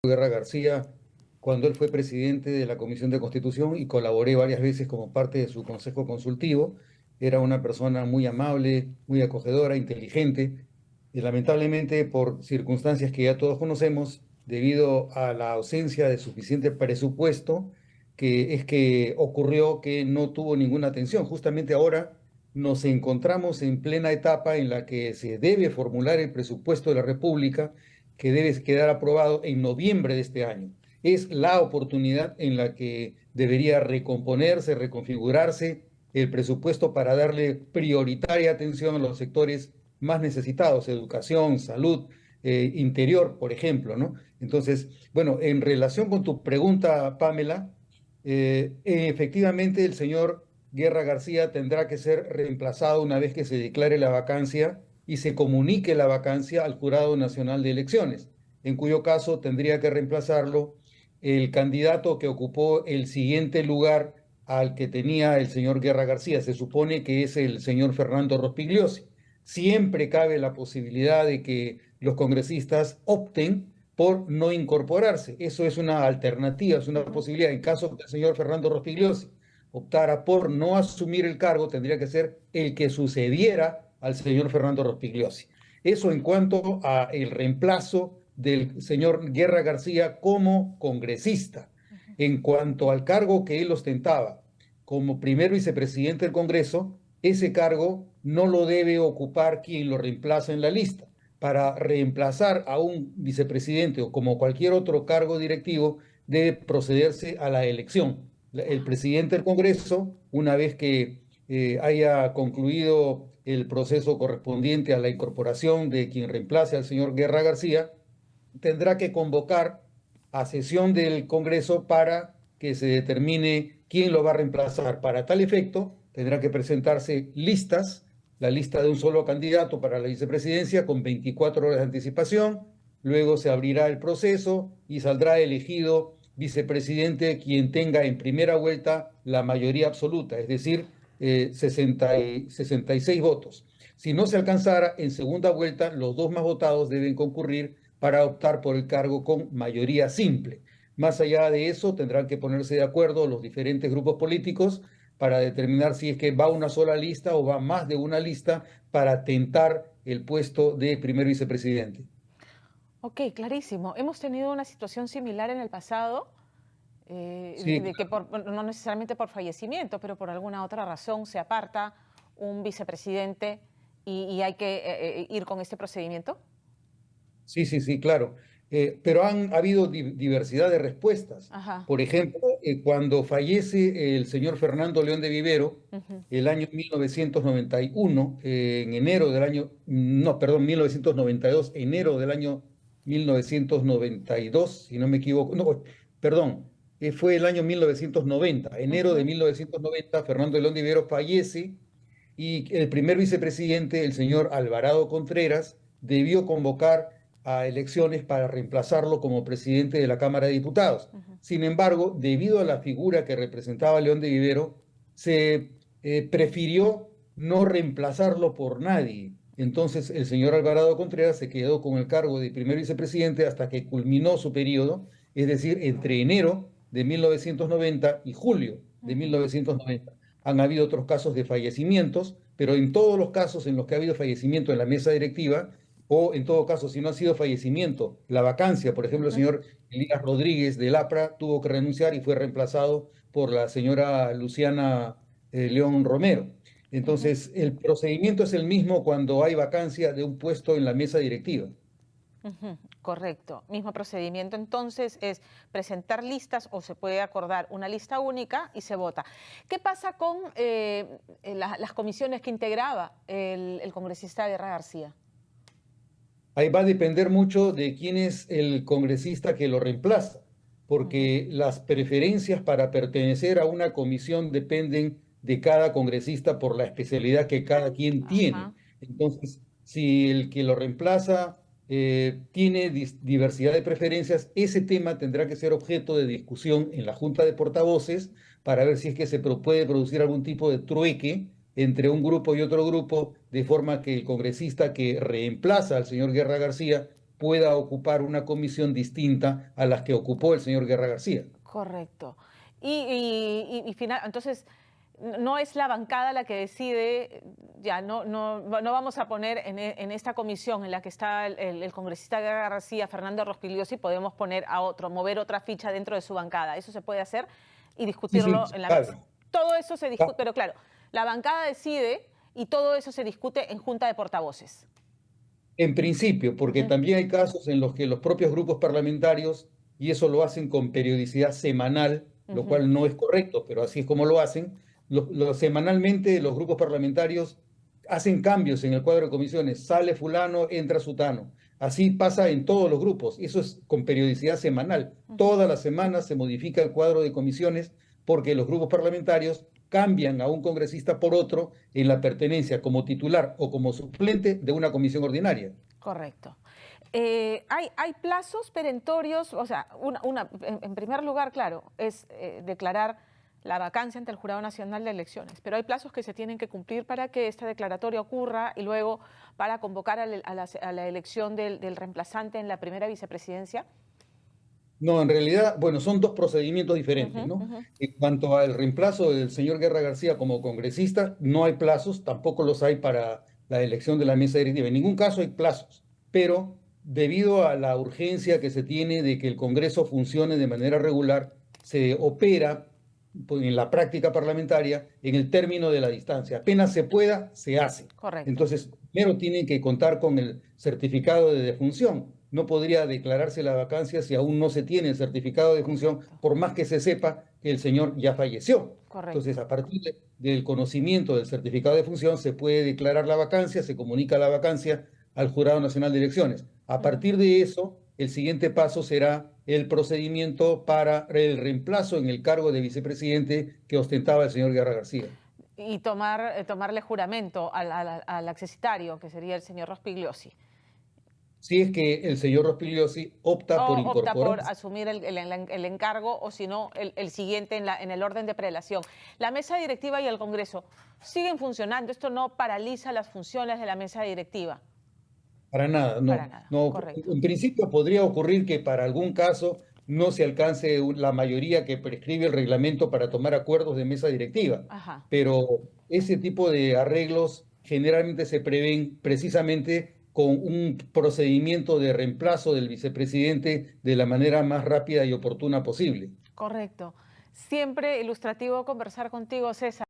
Guerra García cuando él fue presidente de la Comisión de Constitución y colaboré varias veces como parte de su consejo consultivo. Era una persona muy amable, muy acogedora, inteligente, y lamentablemente por circunstancias que ya todos conocemos, debido a la ausencia de suficiente presupuesto, que ocurrió que no tuvo ninguna atención. Justamente ahora nos encontramos en plena etapa en la que se debe formular el presupuesto de la República, que debe quedar aprobado en noviembre de este año. Es la oportunidad en la que debería recomponerse, reconfigurarse el presupuesto para darle prioritaria atención a los sectores más necesitados: educación, salud, interior, por ejemplo, ¿no? Entonces, bueno, en relación con tu pregunta, Pamela, efectivamente el señor Guerra García tendrá que ser reemplazado una vez que se declare la vacancia y se comunique la vacancia al Jurado Nacional de Elecciones, en cuyo caso tendría que reemplazarlo el candidato que ocupó el siguiente lugar al que tenía el señor Guerra García. Se supone que es el señor Fernando Rospigliosi. Siempre cabe la posibilidad de que los congresistas opten por no incorporarse. Eso es una alternativa, es una Ujú. posibilidad. En caso que el señor Fernando Rospigliosi optara por no asumir el cargo, tendría que ser el que sucediera al señor Fernando Rospigliosi. Eso en cuanto a el reemplazo del señor Guerra García como congresista. Ujú. En cuanto al cargo que él ostentaba como primer vicepresidente del Congreso, ese cargo no lo debe ocupar quien lo reemplaza en la lista. Para reemplazar a un vicepresidente o como cualquier otro cargo directivo, debe procederse a la elección. El Ajá. presidente del Congreso, una vez que haya concluido el proceso correspondiente a la incorporación de quien reemplace al señor Guerra García, tendrá que convocar a sesión del Congreso para que se determine quién lo va a reemplazar. Para tal efecto, tendrá que presentarse listas, la lista de un solo candidato para la vicepresidencia con 24 horas de anticipación. Luego se abrirá el proceso y saldrá elegido vicepresidente quien tenga en primera vuelta la mayoría absoluta, es decir, 66 votos. Si no se alcanzara en segunda vuelta, los dos más votados deben concurrir para optar por el cargo con mayoría simple. Más allá de eso, tendrán que ponerse de acuerdo los diferentes grupos políticos para determinar si es que va una sola lista o va más de una lista para tentar el puesto de primer vicepresidente. Ok, clarísimo. Hemos tenido una situación similar en el pasado, Sí, de que no necesariamente por fallecimiento, pero por alguna otra razón se aparta un vicepresidente y hay que ir con este procedimiento. sí, sí, sí, claro. Pero han habido diversidad de respuestas. Ajá. Por ejemplo, cuando fallece el señor Fernando León de Vivero, Ujú. el año 1991, en enero del año, no, perdón, 1992, enero del año 1992, si no me equivoco, no, perdón, fue el año 1990, enero de Ujú. 1990, Fernando León de Vivero fallece y el primer vicepresidente, el señor Alvarado Contreras, debió convocar a elecciones para reemplazarlo como presidente de la Cámara de Diputados. Ujú. Sin embargo, debido a la figura que representaba León de Vivero, se prefirió no reemplazarlo por nadie. Entonces, el señor Alvarado Contreras se quedó con el cargo de primer vicepresidente hasta que culminó su periodo, es decir, entre enero de 1990 y julio de Ujú. 1990. Han habido otros casos de fallecimientos, pero en todos los casos en los que ha habido fallecimiento en la mesa directiva, o en todo caso, si no ha sido fallecimiento, la vacancia, por ejemplo, el Ujú. señor Elías Rodríguez del APRA tuvo que renunciar y fue reemplazado por la señora Luciana León Romero. Ujú. Entonces, el procedimiento es el mismo cuando hay vacancia de un puesto en la mesa directiva. Ujú. Correcto. Mismo procedimiento entonces es presentar listas o se puede acordar una lista única y se vota. ¿Qué pasa con las comisiones que integraba el congresista Guerra García? Ahí va a depender mucho de quién es el congresista que lo reemplaza, Ujú. porque las preferencias para pertenecer a una comisión dependen de cada congresista por la especialidad que cada quien tiene. Ajá. Entonces, si el que lo reemplaza tiene diversidad de preferencias, ese tema tendrá que ser objeto de discusión en la Junta de Portavoces para ver si es que puede producir algún tipo de trueque entre un grupo y otro grupo, de forma que el congresista que reemplaza al señor Guerra García pueda ocupar una comisión distinta a las que ocupó el señor Guerra García. Correcto. Entonces, no es la bancada la que decide, ya no vamos a poner en esta comisión en la que está el congresista Guerra García, Fernando Rospigliosi, podemos poner a otro, mover otra ficha dentro de su bancada. Eso se puede hacer y Sí, sí, discutirlo en la mesa. claro. Todo eso se discute, pero claro, la bancada decide y todo eso se discute en junta de portavoces. En principio, porque Ujú, también hay casos en los que los propios grupos parlamentarios, y eso lo hacen con periodicidad semanal, lo ujú. cual no es correcto, pero así es como lo hacen, semanalmente los grupos parlamentarios hacen cambios en el cuadro de comisiones, sale fulano, entra sutano. Así pasa en todos los grupos, eso es con periodicidad semanal. Ujú. Todas las semanas se modifica el cuadro de comisiones porque los grupos parlamentarios cambian a un congresista por otro en la pertenencia como titular o como suplente de una comisión ordinaria. Correcto. Hay plazos perentorios, o sea, en primer lugar, claro, es declarar la vacancia ante el Jurado Nacional de Elecciones, pero hay plazos que se tienen que cumplir para que esta declaratoria ocurra y luego para convocar a la elección del reemplazante en la primera vicepresidencia. No, en realidad, bueno, son dos procedimientos diferentes, Ujú, ¿no? ujú. En cuanto al reemplazo del señor Guerra García como congresista, no hay plazos, tampoco los hay para la elección de la mesa directiva. En ningún caso hay plazos, pero debido a la urgencia que se tiene de que el Congreso funcione de manera regular, se opera pues, en la práctica parlamentaria en el término de la distancia. Apenas se pueda, se hace. Correcto. Entonces, primero tienen que contar con el certificado de defunción. No podría declararse la vacancia si aún no se tiene el certificado de defunción, Correcto. por más que se sepa que el señor ya falleció. Correcto. Entonces, a partir del conocimiento del certificado de defunción, se puede declarar la vacancia, se comunica la vacancia al Jurado Nacional de Elecciones. A Ujú. partir de eso, el siguiente paso será el procedimiento para el reemplazo en el cargo de vicepresidente que ostentaba el señor Guerra García. Y tomarle juramento al accesitario, que sería el señor Rospigliosi. Si es que el señor Rospigliosi opta por O opta por incorporarse. asumir el encargo o si no, el siguiente en el orden de prelación. La mesa directiva y el Congreso siguen funcionando. Esto no paraliza las funciones de la mesa directiva. Para nada, Para no. nada, No, correcto. en principio podría ocurrir que para algún caso no se alcance la mayoría que prescribe el reglamento para tomar acuerdos de mesa directiva, Ajá, pero ese tipo de arreglos generalmente se prevén precisamente con un procedimiento de reemplazo del vicepresidente de la manera más rápida y oportuna posible. correcto. Siempre ilustrativo conversar contigo, César.